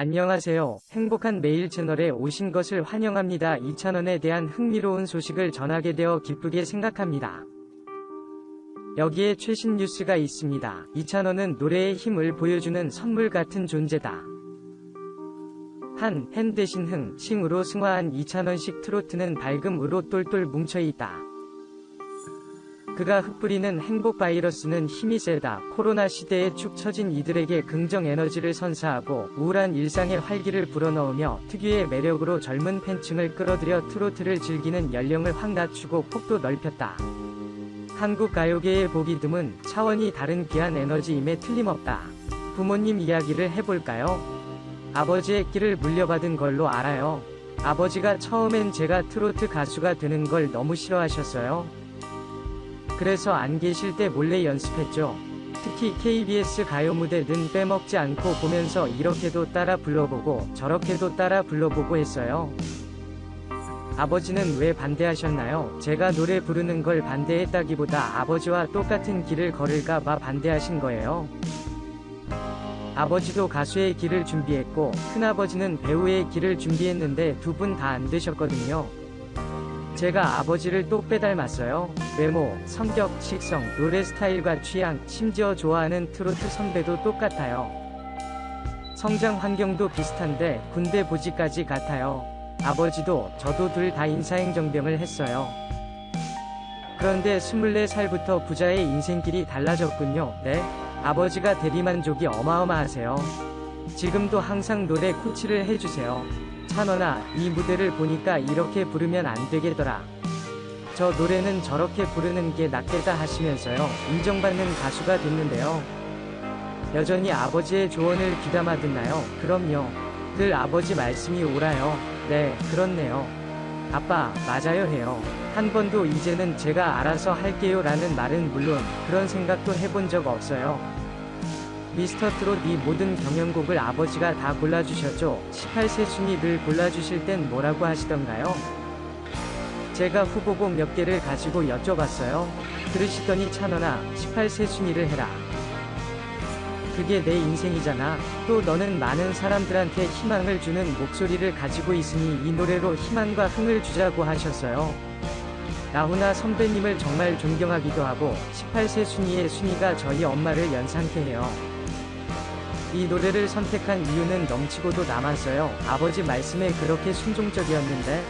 안녕하세요. 행복한 매일 채널에 오신 것을 환영합니다. 이찬원에 대한 흥미로운 소식을 전하게 되어 기쁘게 생각합니다. 여기에 최신 뉴스가 있습니다. 이찬원은 노래의 힘을 보여주는 선물 같은 존재다. 한 대신 싱으로 승화한 이찬원식 트로트는 밝음으로 똘똘 뭉쳐있다. 그가 흩뿌리는 행복 바이러스는 힘이 세다. 코로나 시대에 축 처진 이들에게 긍정 에너지를 선사하고 우울한 일상에 활기를 불어넣으며 특유의 매력으로 젊은 팬층을 끌어들여 트로트를 즐기는 연령을 확 낮추고 폭도 넓혔다. 한국 가요계의 보기 드문 차원이 다른 귀한 에너지임에 틀림없다. 부모님 이야기를 해볼까요? 아버지의 끼를 물려받은 걸로 알아요. 아버지가 처음엔 제가 트로트 가수가 되는 걸 너무 싫어하셨어요. 그래서 안 계실 때 몰래 연습했죠. 특히 KBS 가요 무대는 빼먹지 않고 보면서 이렇게도 따라 불러보고 저렇게도 따라 불러보고 했어요. 아버지는 왜 반대하셨나요? 제가 노래 부르는 걸 반대했다기보다 아버지와 똑같은 길을 걸을까봐 반대하신 거예요. 아버지도 가수의 길을 준비했고 큰아버지는 배우의 길을 준비했는데 두 분 다 안 되셨거든요. 제가 아버지를 또 빼닮았어요. 외모, 성격, 식성, 노래 스타일과 취향, 심지어 좋아하는 트로트 선배도 똑같아요. 성장 환경도 비슷한데 군대 보직까지 같아요. 아버지도 저도 둘 다 인사행정병을 했어요. 그런데 24살부터 부자의 인생길이 달라졌군요. 네? 아버지가 대리만족이 어마어마하세요. 지금도 항상 노래 코치를 해주세요. 찬원아, 이 무대를 보니까 이렇게 부르면 안 되겠더라. 저 노래는 저렇게 부르는 게 낫겠다 하시면서요. 인정받는 가수가 됐는데요. 여전히 아버지의 조언을 귀담아 듣나요? 그럼요. 늘 아버지 말씀이 옳아요. 네, 그렇네요. 아빠, 맞아요 해요. 한 번도 이제는 제가 알아서 할게요 라는 말은 물론 그런 생각도 해본 적 없어요. 미스터트롯 이 모든 경연곡을 아버지가 다 골라주셨죠. 18세 순위를 골라주실 땐 뭐라고 하시던가요? 제가 후보곡 몇 개를 가지고 여쭤봤어요. 들으시더니 찬원아, 18세 순위를 해라. 그게 내 인생이잖아. 또 너는 많은 사람들한테 희망을 주는 목소리를 가지고 있으니 이 노래로 희망과 흥을 주자고 하셨어요. 나훈아 선배님을 정말 존경하기도 하고 18세 순위의 순위가 저희 엄마를 연상케 해요. 이 노래를 선택한 이유는 넘치고도 남았어요. 아버지 말씀에 그렇게 순종적이었는데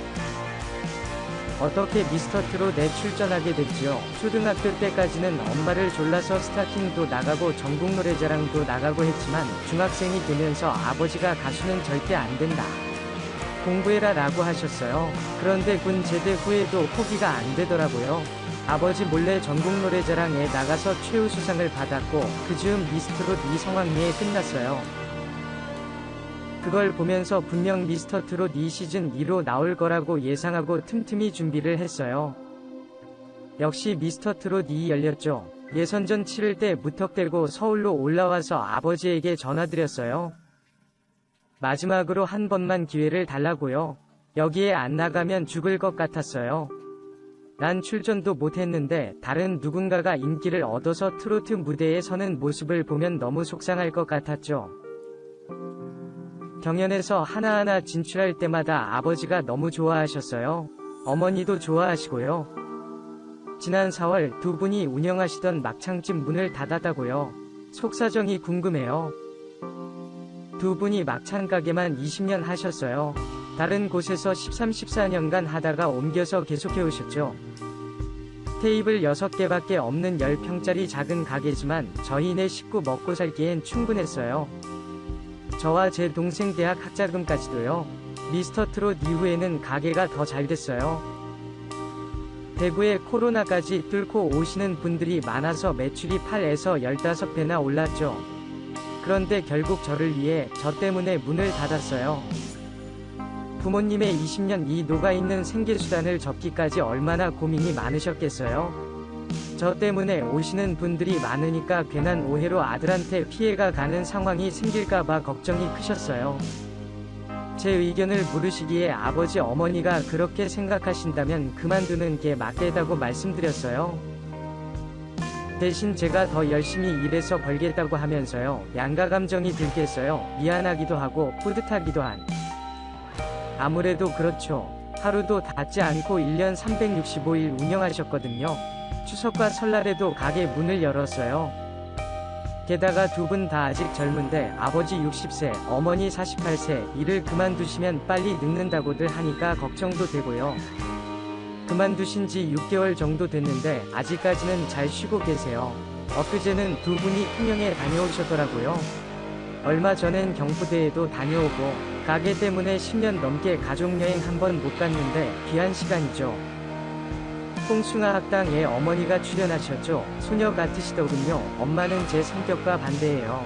어떻게 미스터트롯에 출전하게 됐지요? 초등학교 때까지는 엄마를 졸라서 스타킹도 나가고 전국노래자랑도 나가고 했지만 중학생이 되면서 아버지가 가수는 절대 안 된다. 공부해라 라고 하셨어요. 그런데 군 제대 후에도 포기가 안 되더라고요. 아버지 몰래 전국노래자랑에 나가서 최우수상을 받았고 그 즈음 미스트롯 2성황리에 끝났어요. 그걸 보면서 분명 미스터트롯 2 시즌 2로 나올 거라고 예상하고 틈틈이 준비를 했어요. 역시 미스터트롯 2 열렸죠. 예선전 치를 때 무턱대고 서울로 올라와서 아버지에게 전화드렸어요. 마지막으로 한 번만 기회를 달라고요. 여기에 안 나가면 죽을 것 같았어요. 난 출전도 못했는데 다른 누군가가 인기를 얻어서 트로트 무대에 서는 모습을 보면 너무 속상할 것 같았죠. 경연에서 하나하나 진출할 때마다 아버지가 너무 좋아하셨어요. 어머니도 좋아하시고요. 지난 4월 두 분이 운영하시던 막창집 문을 닫았다고요. 속사정이 궁금해요. 두 분이 막창 가게만 20년 하셨어요. 다른 곳에서 13, 14년간 하다가 옮겨서 계속해오셨죠. 테이블 6개밖에 없는 10평짜리 작은 가게지만 저희네 식구 먹고 살기엔 충분했어요. 저와 제 동생 대학 학자금까지도요. 미스터트롯 이후에는 가게가 더 잘 됐어요. 대구에 코로나까지 뚫고 오시는 분들이 많아서 매출이 8에서 15배나 올랐죠. 그런데 결국 저를 위해 저 때문에 문을 닫았어요. 부모님의 20년 이 녹아있는 생계수단을 접기까지 얼마나 고민이 많으셨겠어요. 저 때문에 오시는 분들이 많으니까 괜한 오해로 아들한테 피해가 가는 상황이 생길까봐 걱정이 크셨어요. 제 의견을 물으시기에 아버지 어머니가 그렇게 생각하신다면 그만두는 게 맞겠다고 말씀드렸어요. 대신 제가 더 열심히 일해서 벌겠다고 하면서요. 양가 감정이 들겠어요. 미안하기도 하고 뿌듯하기도 한. 아무래도 그렇죠. 하루도 닿지 않고 1년 365일 운영하셨거든요. 추석과 설날에도 가게 문을 열었어요. 게다가 두 분 다 아직 젊은데 아버지 60세, 어머니 48세, 일을 그만두시면 빨리 늙는다고들 하니까 걱정도 되고요. 그만두신 지 6개월 정도 됐는데 아직까지는 잘 쉬고 계세요. 엊그제는 두 분이 통영에 다녀오셨더라고요. 얼마 전엔 경포대에도 다녀오고 가게 때문에 10년 넘게 가족여행 한번 못 갔는데 귀한 시간이죠. 홍숭아 학당에 어머니가 출연하셨죠. 소녀 같으시더군요. 엄마는 제 성격과 반대예요.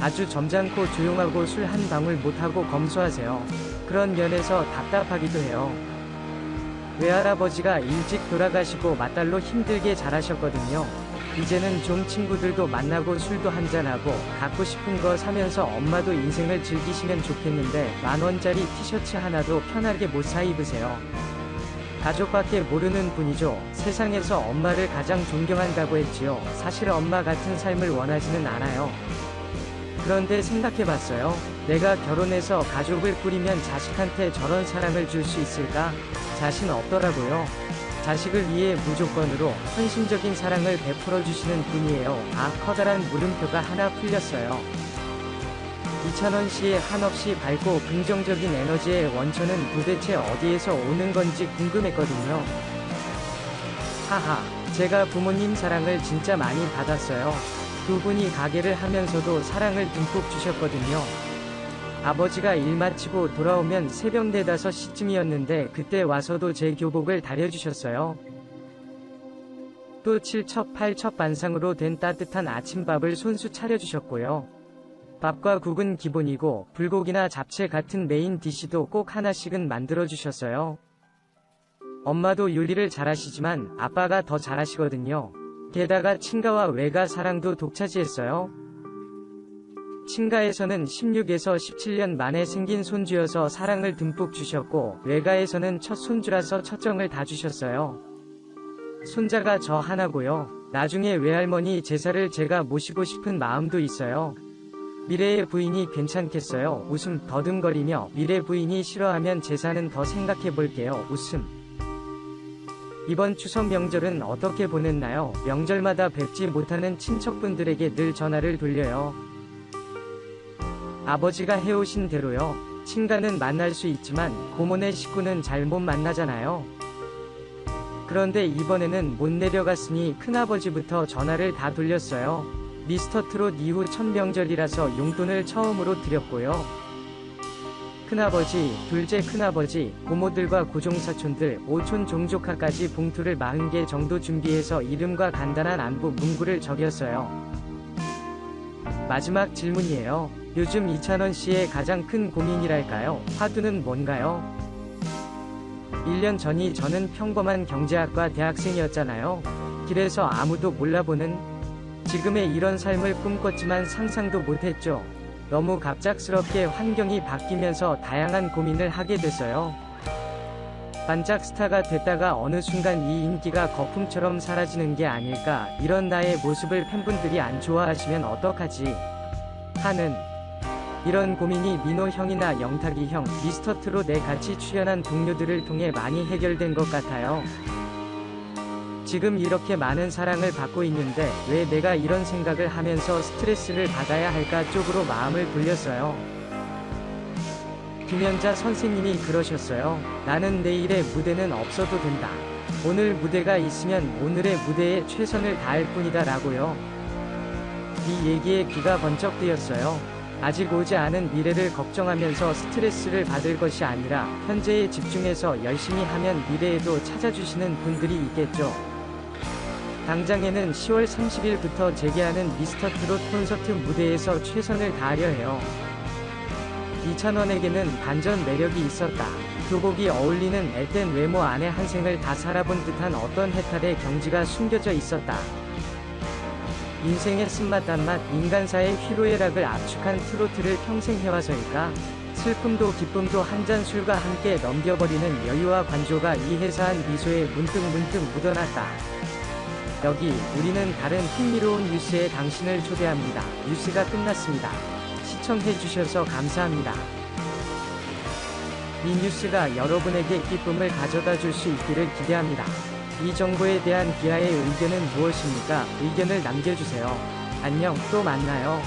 아주 점잖고 조용하고 술 한 방울 못하고 검소하세요. 그런 면에서 답답하기도 해요. 외할아버지가 일찍 돌아가시고 맏딸로 힘들게 자라셨거든요. 이제는 좀 친구들도 만나고 술도 한잔하고 갖고 싶은 거 사면서 엄마도 인생을 즐기시면 좋겠는데 10,000원짜리 티셔츠 하나도 편하게 못 사 입으세요. 가족밖에 모르는 분이죠. 세상에서 엄마를 가장 존경한다고 했지요. 사실 엄마 같은 삶을 원하지는 않아요. 그런데 생각해봤어요. 내가 결혼해서 가족을 꾸리면 자식한테 저런 사랑을 줄 수 있을까? 자신 없더라고요. 자식을 위해 무조건으로 헌신적인 사랑을 베풀어 주시는 분이에요. 아, 커다란 물음표가 하나 풀렸어요. 이찬원 씨의 한없이 밝고 긍정적인 에너지의 원천은 도대체 어디에서 오는 건지 궁금했거든요. 하하, 제가 부모님 사랑을 진짜 많이 받았어요. 두 분이 가게를 하면서도 사랑을 듬뿍 주셨거든요. 아버지가 일 마치고 돌아오면 새벽 4, 5시쯤이었는데 그때 와서도 제 교복을 다려주셨어요. 또 7첩 8첩 반상으로 된 따뜻한 아침밥을 손수 차려주셨고요. 밥과 국은 기본이고 불고기나 잡채 같은 메인 디시도 꼭 하나씩은 만들어주셨어요. 엄마도 요리를 잘하시지만 아빠가 더 잘하시거든요. 게다가 친가와 외가 사랑도 독차지했어요. 친가에서는 16에서 17년 만에 생긴 손주여서 사랑을 듬뿍 주셨고 외가에서는 첫 손주라서 첫정을 다 주셨어요. 손자가 저 하나고요. 나중에 외할머니 제사를 제가 모시고 싶은 마음도 있어요. 미래의 부인이 괜찮겠어요? 웃음 더듬거리며 미래 부인이 싫어하면 제사는 더 생각해볼게요. 웃음. 이번 추석 명절은 어떻게 보냈나요? 명절마다 뵙지 못하는 친척분들에게 늘 전화를 돌려요. 아버지가 해오신 대로요. 친가는 만날 수 있지만 고모네 식구는 잘 못 만나잖아요. 그런데 이번에는 못 내려갔으니 큰아버지부터 전화를 다 돌렸어요. 미스터트롯 이후 첫 명절이라서 용돈을 처음으로 드렸고요. 큰아버지, 둘째 큰아버지, 고모들과 고종사촌들, 오촌 종조카까지 봉투를 40개 정도 준비해서 이름과 간단한 안부 문구를 적였어요. 마지막 질문이에요. 요즘 이찬원 씨의 가장 큰 고민이랄까요? 화두는 뭔가요? 1년 전이 저는 평범한 경제학과 대학생이었잖아요. 길에서 아무도 몰라보는 지금의 이런 삶을 꿈꿨지만 상상도 못했죠. 너무 갑작스럽게 환경이 바뀌면서 다양한 고민을 하게 됐어요. 반짝 스타가 됐다가 어느 순간 이 인기가 거품처럼 사라지는 게 아닐까, 이런 나의 모습을 팬분들이 안 좋아하시면 어떡하지 하는 이런 고민이 민호 형이나 영탁이 형, 미스터트롯에 같이 출연한 동료들을 통해 많이 해결된 것 같아요. 지금 이렇게 많은 사랑을 받고 있는데 왜 내가 이런 생각을 하면서 스트레스를 받아야 할까 쪽으로 마음을 돌렸어요. 김연자 선생님이 그러셨어요. 나는 내일의 무대는 없어도 된다. 오늘 무대가 있으면 오늘의 무대에 최선을 다할 뿐이다 라고요. 이 얘기에 귀가 번쩍 뜨였어요. 아직 오지 않은 미래를 걱정하면서 스트레스를 받을 것이 아니라 현재에 집중해서 열심히 하면 미래에도 찾아주시는 분들이 있겠죠. 당장에는 10월 30일부터 재개하는 미스터트롯 콘서트 무대에서 최선을 다하려 해요. 이찬원에게는 반전 매력이 있었다. 교복이 어울리는 앳된 외모 안에 한 생을 다 살아본 듯한 어떤 해탈의 경지가 숨겨져 있었다. 인생의 쓴맛 단맛, 인간사의 희로애락을 압축한 트로트를 평생 해와서일까? 슬픔도 기쁨도 한 잔 술과 함께 넘겨버리는 여유와 관조가 이 해사한 미소에 문득 묻어났다. 여기 우리는 다른 흥미로운 뉴스에 당신을 초대합니다. 뉴스가 끝났습니다. 시청해주셔서 감사합니다. 이 뉴스가 여러분에게 기쁨을 가져다 줄 수 있기를 기대합니다. 이 정보에 대한 기아의 의견은 무엇입니까? 의견을 남겨주세요. 안녕, 또 만나요.